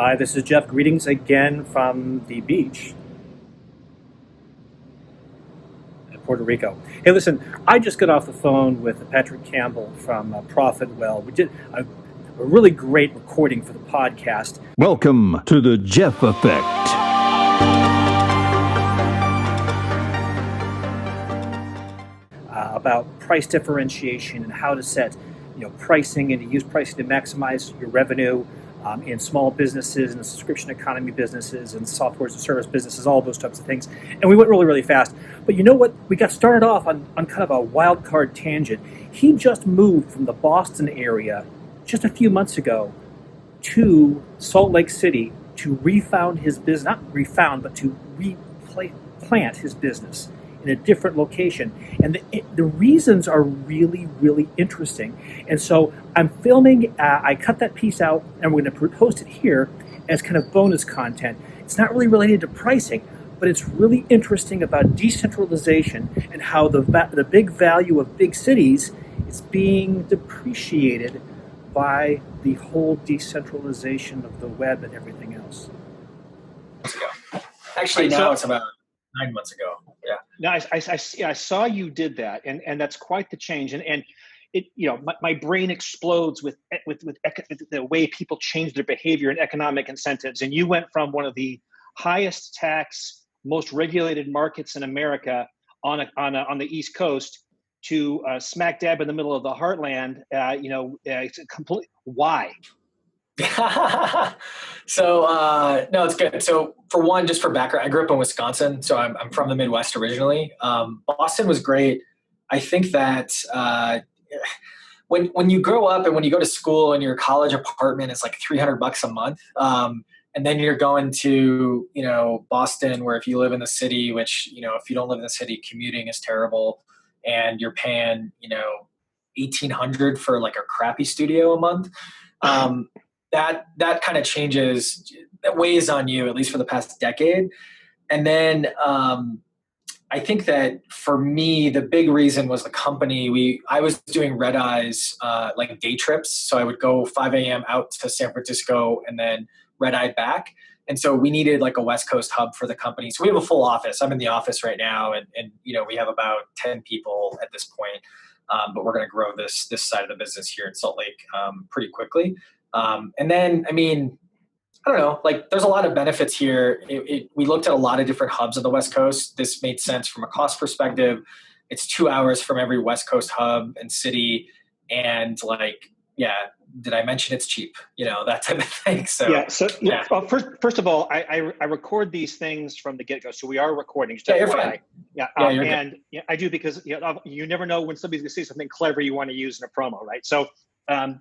Hi, this is Jeff. Greetings again from the beach in Puerto Rico. Hey, listen, I just got off the phone with Patrick Campbell from Profit Well. We did a really great recording for the podcast. Welcome to the Jeff Effect. About price differentiation and how to set, pricing and to use pricing to maximize your revenue in small businesses and subscription economy businesses and software as a service businesses, all those types of things. And we went really, really fast. But you know what? We got started off on kind of a wild card tangent. He just moved from the Boston area just a few months ago to Salt Lake City to refound his business, not refound, but to replant his business in a different location. And the reasons are really, really interesting. And so I'm filming, I cut that piece out and we're going to post it here as kind of bonus content. It's not really related to pricing, but it's really interesting about decentralization and how the big value of big cities is being depreciated by the whole decentralization of the web and everything else. Actually, now it's about 9 months ago. Yeah. No, I saw you did that, and that's quite the change. And it, my brain explodes with the way people change their behavior and economic incentives. And you went from one of the highest tax, most regulated markets in America on the East Coast to smack dab in the middle of the heartland. It's a complete why. So no, it's good. So for one, just for background, I grew up in Wisconsin, so I'm from the Midwest originally. Boston was great. I think that when you grow up and when you go to school and your college apartment is like $300 a month, and then you're going to Boston, where if you live in the city, which if you don't live in the city, commuting is terrible, and you're paying $1,800 for like a crappy studio a month. That kind of changes, that weighs on you, at least for the past decade. And then I think that for me, the big reason was the company. I was doing red eyes, like day trips. So I would go 5 a.m. out to San Francisco and then red eye back. And so we needed like a West Coast hub for the company. So we have a full office. I'm in the office right now, and we have about 10 people at this point. But we're going to grow this side of the business here in Salt Lake pretty quickly. And then, I don't know, like there's a lot of benefits here. We looked at a lot of different hubs on the West Coast. This made sense from a cost perspective. It's 2 hours from every West Coast hub and city. And did I mention it's cheap? That type of thing. So yeah. Well, first of all, I record these things from the get go, so we are recording. Yeah, you're fine. You're good. I do, because you never know when somebody's going to say something clever you want to use in a promo, right? So.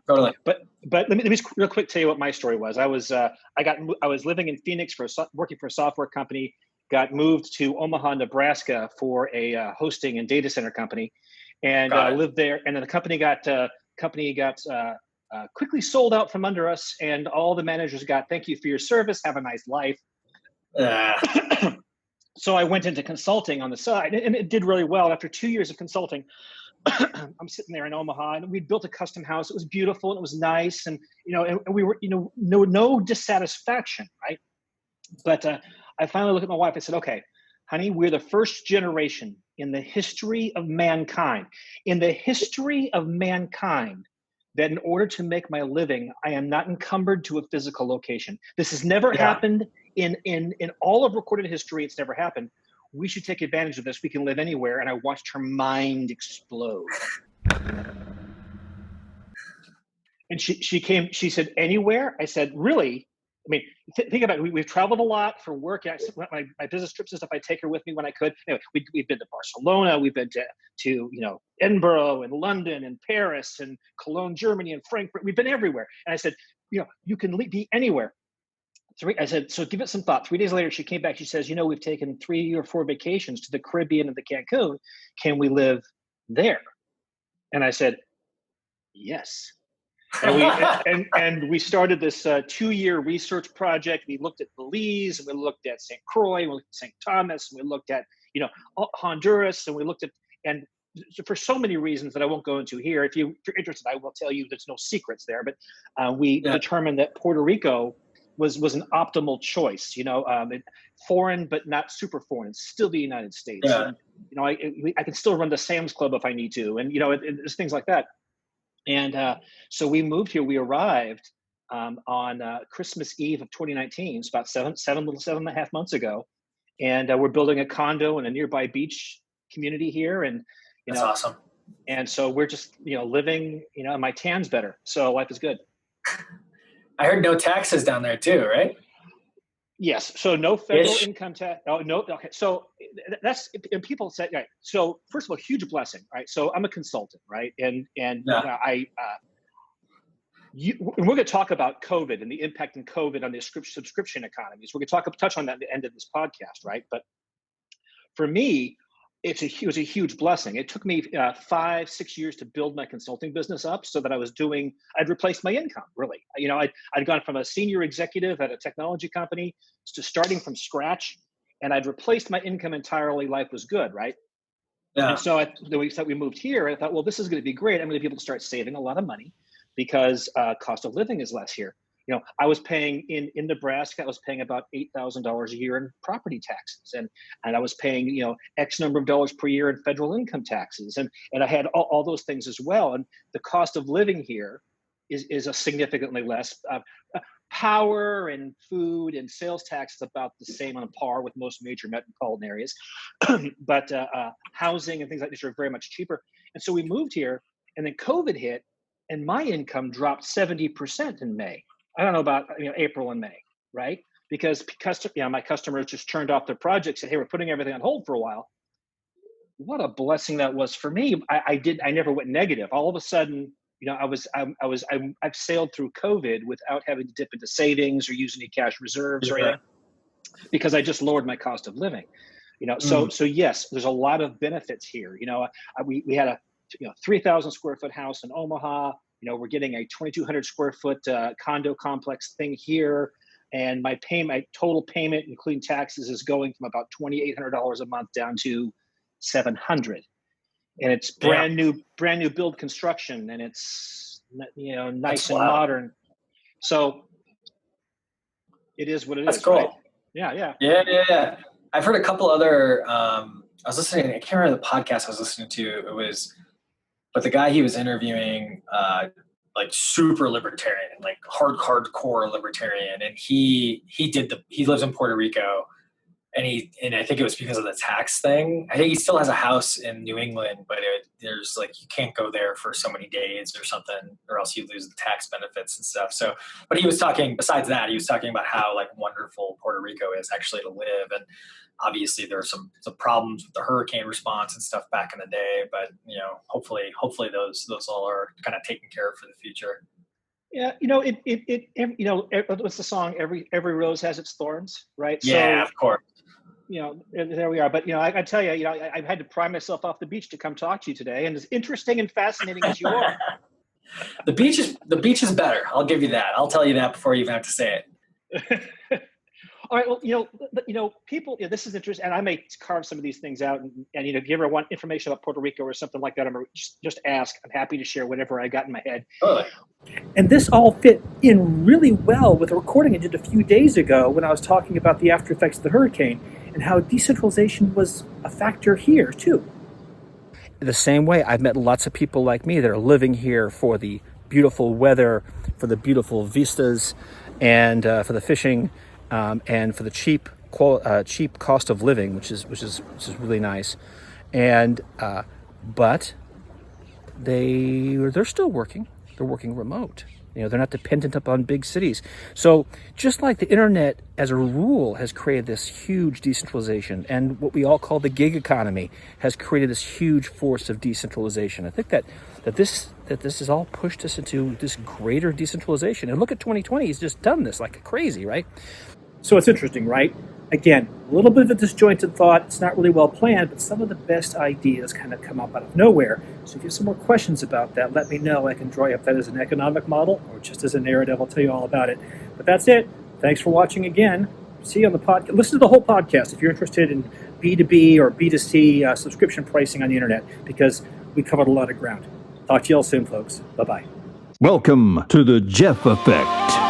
Totally. But let me just real quick tell you what my story was. I was living in Phoenix working for a software company. Got moved to Omaha, Nebraska for a hosting and data center company, and lived there. And then the company got quickly sold out from under us, and all the managers got, "Thank you for your service. Have a nice life." So I went into consulting on the side, and it did really well. After 2 years of consulting, I'm sitting there in Omaha, and we'd built a custom house. It was beautiful and it was nice, and and we were no dissatisfaction, right? But I finally looked at my wife. I said, "Okay, honey, we're the first generation in the history of mankind, that in order to make my living, I am not encumbered to a physical location. This has never happened in all of recorded history. It's never happened. We should take advantage of this. We can live anywhere." And I watched her mind explode. And she said, "Anywhere?" I said, "Really? I mean, think about it. We've traveled a lot for work. My business trips and stuff, I take her with me when I could. Anyway, we've been to Barcelona. We've been to Edinburgh and London and Paris and Cologne, Germany, and Frankfurt. We've been everywhere." And I said, "You can be anywhere." I said, "So give it some thought." 3 days later, she came back. She says, "We've taken 3 or 4 vacations to the Caribbean and the Cancun. Can we live there?" And I said, "Yes." And we started this 2-year research project. We looked at Belize, and we looked at St. Croix, and we looked at St. Thomas, and we looked at Honduras, and we looked at, and for so many reasons that I won't go into here. If you're interested, I will tell you there's no secrets there. But we determined that Puerto Rico was an optimal choice. Foreign but not super foreign, still the United States. Yeah. And, I can still run the Sam's Club if I need to, and there's things like that. And so we moved here. We arrived on Christmas Eve of 2019. It's about 7.5 months ago, and we're building a condo in a nearby beach community here. And That's awesome. And so we're just living. And my tan's better, so life is good. I heard no taxes down there too, right? Yes. So no federal income tax. Oh, no. Okay. So that's, and people say, right. So first of all, huge blessing, right? So I'm a consultant, right? And we're going to talk about COVID and the impact in COVID on the subscription economies. We're going to touch on that at the end of this podcast, right? But for me, it was a huge blessing. It took me 5-6 years to build my consulting business up so that I'd replaced my income, really. I'd gone from a senior executive at a technology company to starting from scratch, and I'd replaced my income entirely. Life was good, right? Yeah. And so we moved here. I thought, well, this is going to be great. I'm going to be able to start saving a lot of money because cost of living is less here. I was paying in Nebraska, I was paying about $8,000 a year in property taxes, and I was paying X number of dollars per year in federal income taxes, and I had all those things as well. And the cost of living here is a significantly less. Power and food and sales tax is about the same, on par with most major metropolitan areas, but housing and things like this are very much cheaper. And so we moved here, and then COVID hit, and my income dropped 70% in May. I don't know about April and May, right? Because my customers just turned off their projects and, hey, we're putting everything on hold for a while. What a blessing that was for me. I never went negative. All of a sudden, I've sailed through COVID without having to dip into savings or use any cash reserves or anything, because I just lowered my cost of living. So yes, there's a lot of benefits here. We had a 3,000 square foot house in Omaha. We're getting a 2,200 square foot condo complex thing here, and my total payment, including taxes, is going from about $2,800 a month down to $700, and it's brand new build construction, and it's nice and modern. So it is what it is. That's cool. Right? Yeah. I've heard a couple other. I was listening. I can't remember the podcast I was listening to. But the guy he was interviewing, like super libertarian, like hardcore libertarian, and he lives in Puerto Rico, and I think it was because of the tax thing. I think he still has a house in New England, but there's like, you can't go there for so many days or something, or else you lose the tax benefits and stuff. So, but he was talking. Besides that, he was talking about how like wonderful Puerto Rico is actually to live, and obviously there are some problems with the hurricane response and stuff back in the day, but hopefully those all are kind of taken care of for the future. Yeah, what's the song? Every rose has its thorns, right? Yeah, so, of course. There we are. But I tell you, I've had to pry myself off the beach to come talk to you today, and as interesting and fascinating as you are, the beach is better. I'll give you that. I'll tell you that before you even have to say it. All right. Well, people. This is interesting, and I may carve some of these things out. And if you ever want information about Puerto Rico or something like that, just ask. I'm happy to share whatever I got in my head. Totally. And this all fit in really well with a recording I did a few days ago when I was talking about the after effects of the hurricane and how decentralization was a factor here too. The same way, I've met lots of people like me that are living here for the beautiful weather, for the beautiful vistas, and for the fishing. And for the cheap cost of living, which is really nice, and but they're still working. They're working remote. They're not dependent upon big cities. So just like the internet, as a rule, has created this huge decentralization, and what we all call the gig economy has created this huge force of decentralization. I think that this has all pushed us into this greater decentralization. And look at 2020; it's just done this like crazy, right? So it's interesting, right? Again, a little bit of a disjointed thought. It's not really well planned, but some of the best ideas kind of come up out of nowhere. So if you have some more questions about that, let me know. I can draw you up that as an economic model or just as a narrative. I'll tell you all about it. But that's it. Thanks for watching again. See you on the podcast. Listen to the whole podcast if you're interested in B2B or B2C subscription pricing on the internet, because we covered a lot of ground. Talk to you all soon, folks. Bye-bye. Welcome to the Jeff Effect.